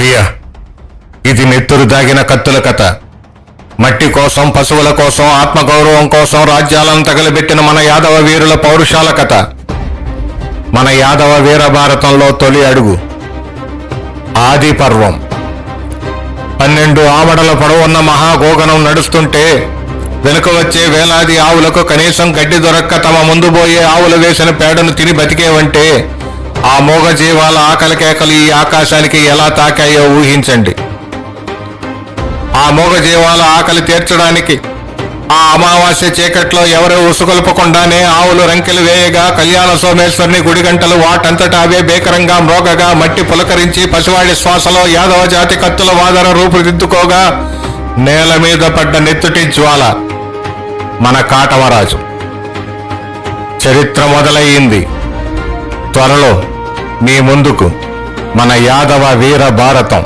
అయ్యా, ఇది నెత్తురు దాగిన కత్తుల కథ. మట్టి కోసం, పశువుల కోసం, ఆత్మగౌరవం కోసం రాజ్యాలను తగలబెట్టిన మన యాదవ వీరుల పౌరుషాల కథ. మన యాదవ వీర భారతంలో తొలి అడుగు, ఆది పర్వం. 12 ఆమడల పొడవున్న మహాగోగనం నడుస్తుంటే వెనుక వచ్చే వేలాది ఆవులకు కనీసం గడ్డి దొరక్క తమ ముందు పోయే ఆవులు వేసిన పేడను తిని బతికేవంటే ఆ మోగ జీవాల ఆకలి కేకలు ఈ ఆకాశానికి ఎలా తాకాయో ఊహించండి. ఆ మోగ జీవాల ఆకలి తీర్చడానికి ఆ అమావాస్య చీకట్లో ఎవరూ ఉసుగొల్పకుండానే ఆవులు రంకెలు వేయగా కళ్యాణ సోమేశ్వరుని గుడిగంటలు వాటంతటా అవే బేకరంగా మ్రోగగా మట్టి పులకరించి పసివాడి శ్వాసలో యాదవ జాతి కత్తుల వాదన రూపుదిద్దుకోగా నేల మీద పడ్డ నెత్తుటి జ్వాల మన కాటమరాజు. చరిత్ర మొదలయ్యింది. త్వరలో మీ ముందుకు మన యాదవ వీర భారతం.